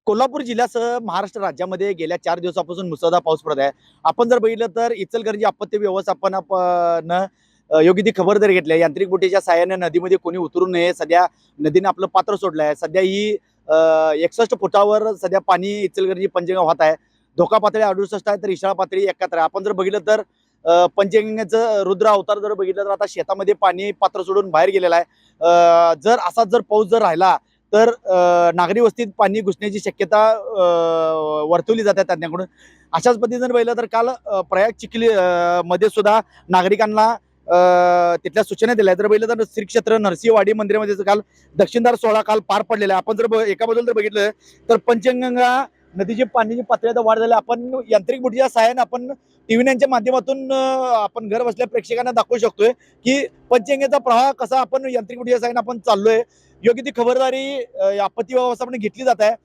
कोल्हापूर जिल्ह्यासह महाराष्ट्र राज्यामध्ये गेल्या 4 दिवसापासून मुसळधार पाऊस पडत आहे. आपण जर बघितलं तर इचलकरंजी आपत्ती व्यवस्थापन योग्य ती खबरदारी घेतली आहे. यांत्रिक बोटीच्या साहाय्याने नदीमध्ये कोणी उतरू नये. सध्या नदीने आपलं पात्र सोडलं आहे. सध्या ही 61 फुटावर सध्या पाणी इचलकरंजी पंचगंगा वाहत आहे. धोका पातळी 68 आहे तर इशारा पातळी 71 आहे. आपण जर बघितलं तर पंचगंगेचं रुद्र अवतार जर बघितलं तर आता शेतामध्ये पाणी पात्र सोडून बाहेर गेलेलं आहे. जर असाच जर पाऊस जर राहिला तर नागरी वस्तीत पाणी घुसण्याची शक्यता वर्तवली जाते तज्ञांकडून. अशाच पद्धतीने पाहिलं तर काल प्रयाग चिखली मध्ये सुद्धा नागरिकांना तिथल्या सूचना दिल्या. तर पाहिलं तर श्री क्षेत्र नरसिंहवाडी मंदिरामध्ये काल दक्षिणदार सोहळा काल पार पडलेला आहे. आपण जर एका बाजूला जर बघितलं तर पंचगंगा नदीची पाण्याची पातळी आता वाढ झाली. आपण यांत्रिक बोटीच्या सहाय्याने आपण टीव्हीच्या माध्यमातून आपण घर बसल्या प्रेक्षकांना दाखवू शकतोय की पंचगंगेचा प्रवाह कसा आपण यांत्रिक बोटीच्या सहाय्याने आपण चाललोय. योग्य ती खबरदारी आपत्ती व्यवस्थापन घेतली जात आहे.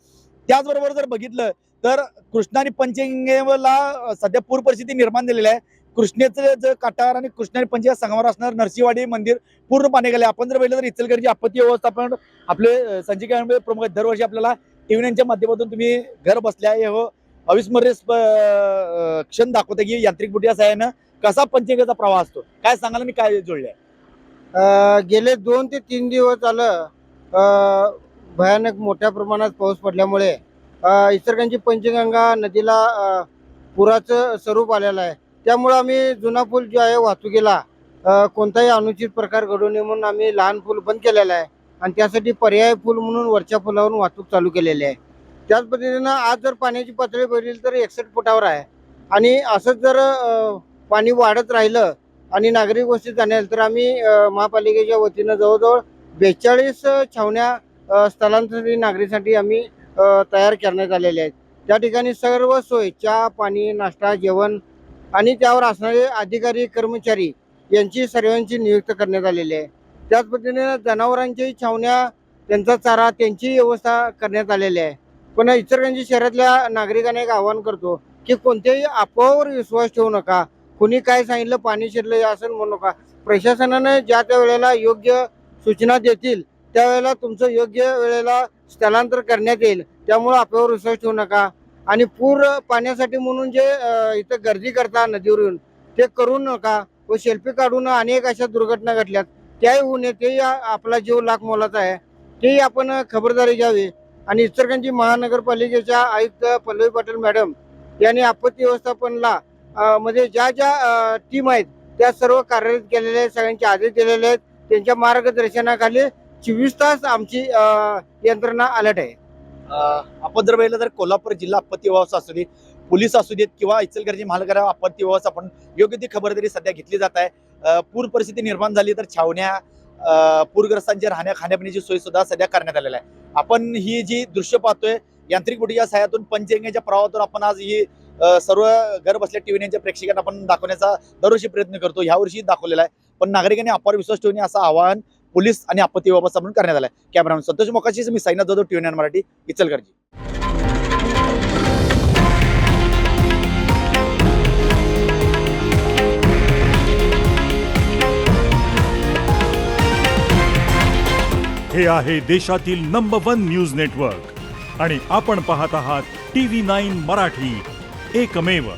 त्याचबरोबर जर बघितलं तर कृष्णा आणि पंचगंगेला सध्या पूर परिस्थिती निर्माण झालेली आहे. कृष्णेचं जे काठावर आणि कृष्णा आणि पंचगंगा संगमावर असणार नरसिंहवाडी मंदिर पूर्ण पाण्याखाली. आपण जर बघितलं तर इचलकरंजी आपत्ती व्यवस्थापन आपले संजय कांबळे प्रमुख दरवर्षी आपल्याला टीव्हीच्या माध्यमातून तुम्ही घर बसल्या हे अविस्मरणीय क्षण दाखवते की यांत्रिक बोटीच्या सहाय्यानं कसा पंचगंगेचा प्रवाह असतो. काय सांगाल आणि काय जोडले? गेले 2 ते 3 दिवस झालं भयानक मोठ्या प्रमाणात पाऊस पडल्यामुळे इचलकरंजी पंचगंगा नदीला पुराचं स्वरूप आलेलं आहे. त्यामुळे आम्ही जुना पूल जो आहे वाहतुकीला कोणताही अनुचित प्रकार घडू नये म्हणून आम्ही लहान पूल बंद केलेला आहे आणि त्यासाठी पर्याय पूल म्हणून वरच्या पुलावरून वाहतूक चालू केलेली आहे. त्याच पद्धतीनं आज जर पाण्याची पातळी बघितली तर 61 फुटावर आहे आणि असंच जर पाणी वाढत राहिलं आणि नागरिक वस्तीत जाण्यात तर आम्ही महापालिकेच्या वतीनं जवळजवळ 42 छावण्या स्थलांतरित नागरिकांसाठी आम्ही तयार करण्यात आलेले आहेत. त्या ठिकाणी सर्व सोय चहा पाणी नाश्ता जेवण आणि त्यावर असणारे अधिकारी कर्मचारी यांची सर्वांची नियुक्त करण्यात आलेली आहे. त्याच पद्धतीने जनावरांची छावण्या त्यांचा चारा त्यांची व्यवस्था करण्यात आलेली आहे. पण इचलकरंजी शहरातल्या नागरिकांना एक आवाहन करतो की कोणत्याही अफवावर विश्वास ठेवू नका. कुणी काय सांगितलं पाणी शिरलं असं म्हणू नका. प्रशासनाने ज्या त्या वेळेला योग्य सूचना देतील त्यावेळेला तुमचं योग्य वेळेला स्थलांतर करण्यात येईल. त्यामुळे अफवावर विश्वास ठेवू नका आणि पूर पाण्यासाठी म्हणून जे इथं गर्दी करता नदीवरून ते करू नका व सेल्फी काढून अनेक अशा दुर्घटना घडल्यात. त्याही होऊ नये. तेही आपला जीव लाख मोलाचा आहे. तेही आपण खबरदारी घ्यावी आणि इचलकरंजी महानगरपालिकेच्या आयुक्त पल्लवी पाटील मॅडम यांनी आपत्ती व्यवस्थापनला मध्ये ज्या ज्या टीम आहेत त्या सर्व कार्यरत केलेल्या आहेत. सगळ्यांचे आदेश दिलेले आहेत. त्यांच्या मार्गदर्शनाखाली 24 तास आमची यंत्रणा अलर्ट आहे. आपण जर बघितलं तर कोल्हापूर जिल्हा आपत्ती व्यवस्था असू दे, पोलीस असू देत किंवा इचलकरंजी महानगर आपत्ती व्यवस्थापन योग्य ती खबरदारी सध्या घेतली जात आहे. पूर परिस्थिती निर्माण झाली तर छावण्या पूरग्रस्तांच्या राहण्या खाण्यापिण्याची सोय सुद्धा सध्या करण्यात आलेली आहे. आपण ही जी दृश्य पाहतोय यांत्रिक बोटीच्या सहाय्यातून पंचगंगेच्या प्रवाहातून आपण आज ही सर्व घर बसल्या टीव्हीच्या प्रेक्षकांना आपण दाखवण्याचा दरवर्षी प्रयत्न करतो. ह्या वर्षी दाखवलेला आहे. पण नागरिकांनी अपार विश्वास ठेवणे असं आवाहन पोलीस आणि आपत्ती व्यवस्थापन करण्यात आलं आहे. कॅमेरामॅन संतोष मोकाशी मी साईनाथ जाधव टीव्ही मराठी इचलकरंजी. हे आहे देशातील नंबर 1 न्यूज नेटवर्क आणि आपण पाहत आहात TV9 मराठी, एकमेव.